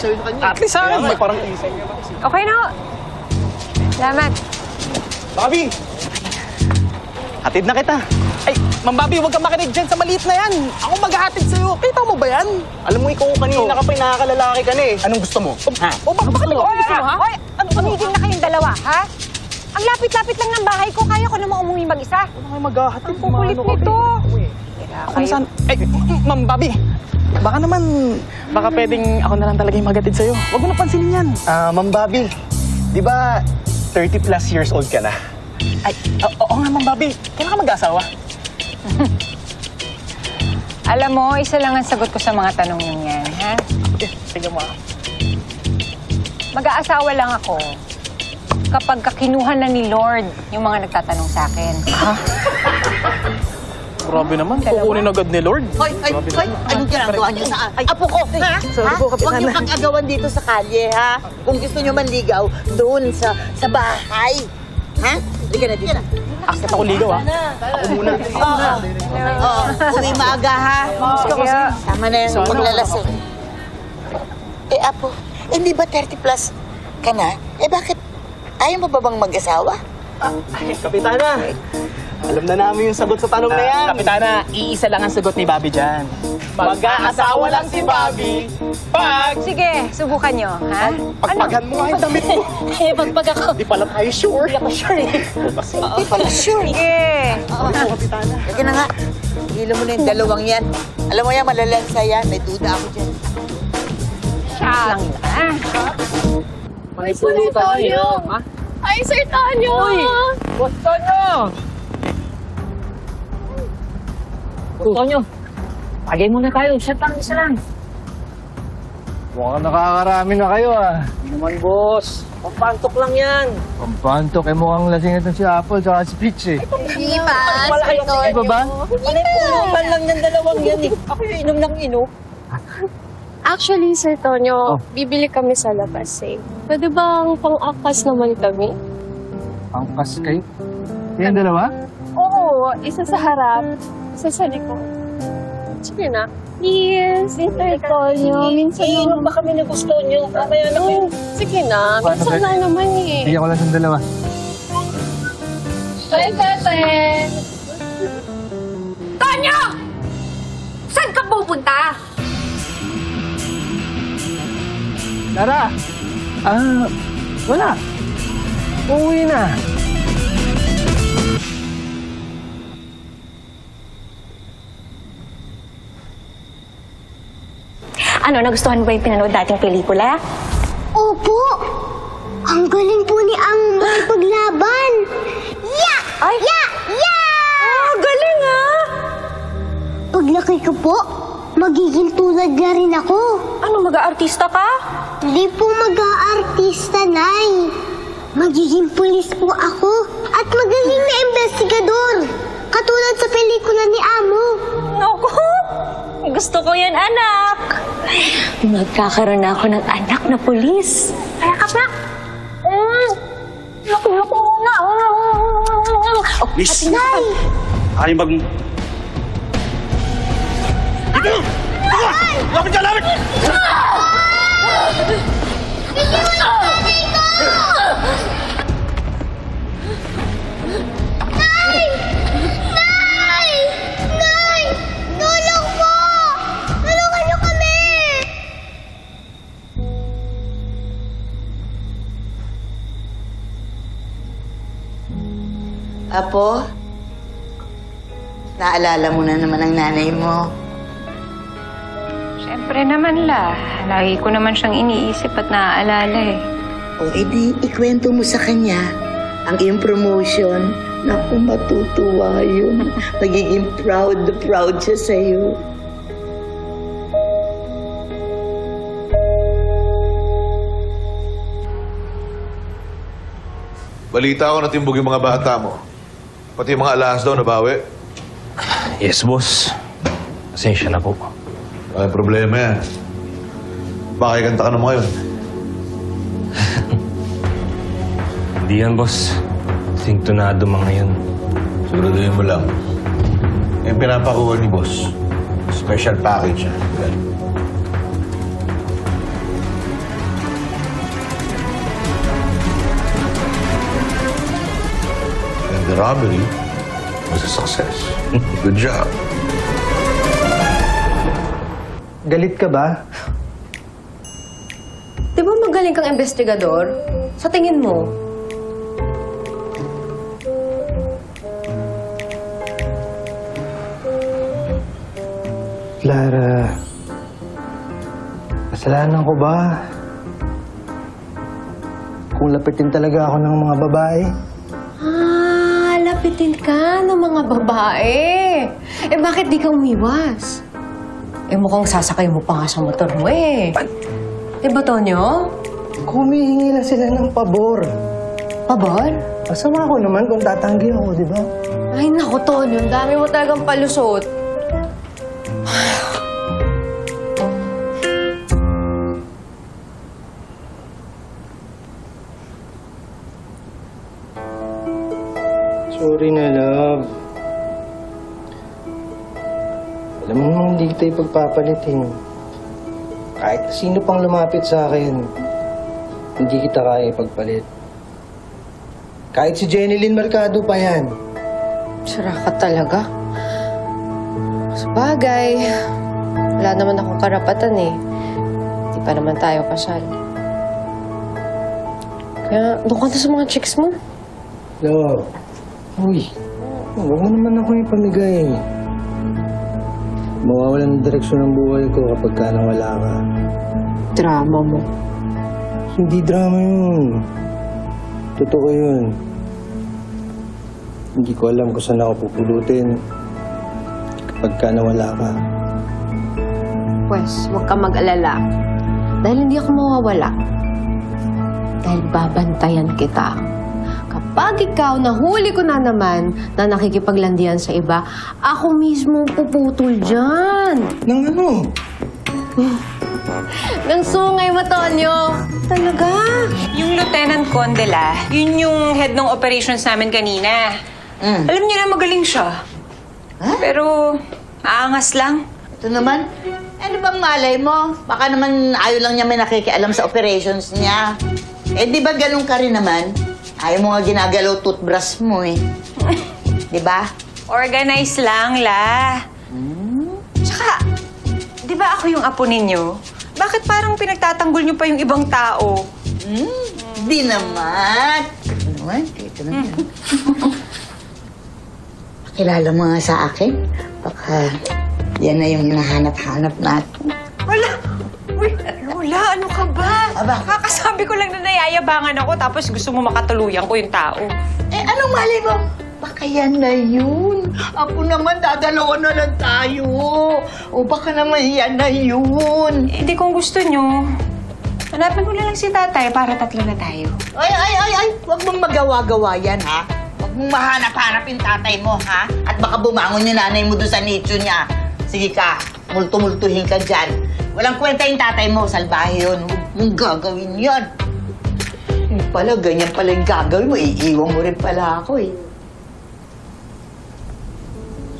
sa'yo sa kanya. At least sa akin, may parang isip. Okay na ho. Salamat. Bobby! Hatid na kita. Ay, Ma'am Bobby, huwag kang makinig dyan sa maliit na yan. Ako maghahatid sa'yo. Kita mo ba yan? Alam mo, ikaw kanina ka pa yung nakakalalaki ka na eh. Anong gusto mo? Ha? O, bakit mo? Gusto mo, ha? Hoy, tumigil na kayong dalawa, ha? Ang lapit-lapit lang ng bahay ko. Kaya ko naman umuwi mag-isa. Ano kayo maghahatid? Ang kukulit nito. Ano saan? Ay, Ma'am Bobby, baka naman, baka pwedeng ako na lang talaga yung maghatid sa'yo. Huwag mo na pansinin yan. Ma'am Bobby, di ba 30 plus years old ka na? Ay, oo nga, Ma'am Bobby. Kailan ka mag-asawa? Alam mo, isa lang ang sagot ko sa mga tanong yun yan, ha? Sige mo. Mag-aasawa lang ako kapag kinuha na ni Lord yung mga nagtatanong sa akin. Ha? Grabe naman, kukunin agad ni Lord. Hoy, anong ginagawa niyo sa apo ko, ha? Sorry po, Kapitana. Huwag niyo pag-agawan dito sa kalye, ha? Kung gusto niyo manligaw, doon sa bahay. Ha? Hindi ka na dito. Akit ako ligaw, ha? Ako muna. Oo. Uwi maaga, ha? Tama na yung paglalasing. Apo, hindi ba 30 plus ka na? Bakit? Ayaw mo ba bang mag-asawa? Kapitana, alam na namin yung sagot sa tanong na yan. Kapitana, iisa lang ang sagot ni Bobby dyan. Mag-aasawa lang si Bobby pag... Sige, subukan nyo, ha? Pagpagan mo nga yung damit mo. Pagpag ako. Di pala tayo sure. Hindi ako sure, eh. Hindi pala sure. Sige. Kapitana. Sige na nga. Hilo mo na yung dalawang yan. Alam mo yan, malalansa yan. May duda ako dyan. Lang yun, ha? May puno tayo. Ha? Ay, Sir Tonyo! Uy! Gusto nyo! Gusto nyo? Pagay muna kayo. Isa lang. Mukhang nakakarami na kayo, ah. Hindi naman, boss. Pampantok lang yan. Pampantok, mukhang lasing ito si Apple at si Peach, eh. Hindi pa, Sir Tonyo. Di ba ba? Pulutan lang ng dalawang yan eh. Ako yung inom ng inom. Actually, Sir Tonyo, bibili kami sa labas eh. Pwede bang pang-akas naman kami? Angkas kayo. Yan dalawa? Oo, isa sa harap, isa sa likod. Sige na. Please, Sir Tonyo. Minsan Iinom ba kami na gusto nyo? Mamaya na kayo. Sige na, Paano minsan ba? na naman eh. Bigyan ko lang sa dalawa. Bye, Pepe! Tonyo! Saan ka pupunta? Tara! Wala. Uuwi na. Ano, nagustuhan mo ba yung pinanood nating pelikula? Opo! Ang galing po ni Ang makipaglaban! Yeah! Ay! Yeah! Yeah! Galing ah! Paglaki ko po, magiging tulad na rin ako. Ano, mag-aartista ka? Hindi po mag-aartista, Nay. Magiging pulis po ako at magaling na investigador. Katulad sa pelikula ni Amo. Naku! Gusto ko yan, anak! Magkakaroon na ako ng anak na pulis. Kaya ka pa! Naku na! Oh, Miss! Nay! Ano yung bag mo? Dito! Lapit ka! Lapit! Nay! Nay! Nay! Tulong po! Tulungan niyo kami! Apo, naalala mo na naman ang nanay mo. Siyempre naman la. Lagi ko naman siyang iniisip at naaalala eh. O edi, ikwento mo sa kanya ang iyong promotion. Naku, matutuwa yun. Magiging proud na proud siya sa'yo. Balita ko natimbog yung mga bata mo. Pati yung mga alahas daw nabawi. Yes, boss. Pasensya na po. Ay, problema yan. Pakikanta ka naman ngayon. Hindi yan, boss. Sintonado mga yun. Siguraduhin mo lang. Yung pinapakuha ni boss. Special package, ha? Yan. the robbery was a success. Good job. Galit ka ba? Di ba magaling kang investigador? Sa tingin mo? Clara, kasalanan ko ba? Kung lapitin talaga ako ng mga babae? Lapitin ka ng mga babae. Eh, bakit di ka umiwas? Eh, mukhang sasakay mo pa nga sa motor mo eh. Di ba, Tonyo? Humihingi lang sila ng pabor. Pabor? Masama ako naman kung tatanggi ako, di ba? Ay, naku, Tonyo. Ang dami mo talagang palusot. Sorry na, love. Alam mo naman, hindi kita ipagpapalitin. Kahit sino pang lumapit sa akin, hindi kita kaya ipagpalit. Kahit si Jenilyn Mercado pa yan. Sira ka talaga. Sabagay, wala naman akong karapatan eh. Hindi pa naman tayo kasal. Kaya, doon ka na sa mga chicks mo. Love. Uy, huwag mo naman ako ipamigay. Mawawalan ng direksyon ng buhay ko kapag ka nawala ka. Drama mo. Hindi drama yun. Totoo yun. Hindi ko alam kung saan ako pupulutin kapag ka nawala ka. Pwes, huwag ka mag-alala. Dahil hindi ako mawawala. Dahil babantayan kita. Kapag ikaw, nahuli ko na naman na nakikipaglandian sa iba, ako mismo puputol dyan. Nang ano? Nang sungay mo, Tonyo. Talaga? Yung Lieutenant Condela, yun yung head ng operations namin kanina. Alam niyo na magaling siya. Pero, aangas lang. Ito naman, ano bang malay mo? Baka naman ayaw lang niya may nakikialam sa operations niya. Eh, di ba ganun ka rin naman? Ayaw mo nga ginagalaw toothbrush mo eh. Di ba? Organize lang, La. Tsaka, di ba ako yung apo ninyo? Bakit parang pinagtatanggol niyo pa yung ibang tao? Di naman. Ito naman, ito naman. Pakilala mo nga sa akin. Baka yan na yung hinahanap-hanap natin. Wala! Uy, Lola, ano ka ba? Aba. Kakasabi ko lang na nayayabangan ako tapos gusto mo makatuluyan ko yung tao. Eh, anong malay mo? Baka yan na yun. Ako naman, dadalawa na lang tayo. O baka naman yan na yun. Eh, di kung gusto nyo, hanapin ko na lang si tatay para tatlo na tayo. Ay! Huwag mong magawa-gawa yan, ha? Huwag mong mahanap-hanap yung tatay mo, ha? At baka bumangon yung nanay mo doon sa nicho niya. Sige ka, multo-multuhin ka dyan. Walang kwenta yung tatay mo, salbahe yun. Huwag mong gagawin yan. Hindi pala, ganyan pala yung gagawin mo. Iiwan mo rin pala ako, eh.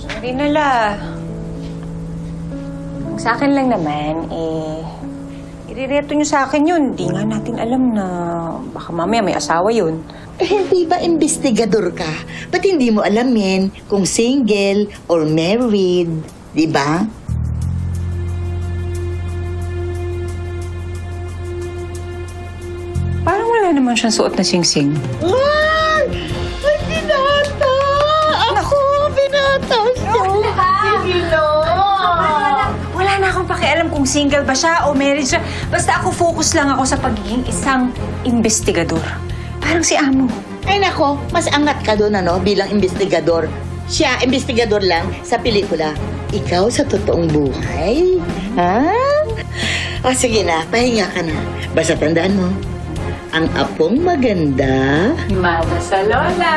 Sorry na, La. Sa akin lang naman, irireto nyo sa akin yun. Di nga natin alam na baka mamaya may asawa yun. Eh, hindi ba investigador ka? Ba't hindi mo alamin kung single or married? Di ba? Parang wala naman siyang suot na sing-sing. Ay! Ay, binata! Ako, binata siya! Sige, no! Wala na akong pakialam kung single ba siya o married siya. Basta ako focus lang ako sa pagiging isang investigador. Parang si Amo. Ay, nako, mas angat ka doon, ano, bilang investigador. Siya, investigador lang sa pelikula. Ikaw sa totoong buhay? Ha? O, sige na, pahinga ka na. Basta tandaan mo, ang apong maganda... Mama sa Lola!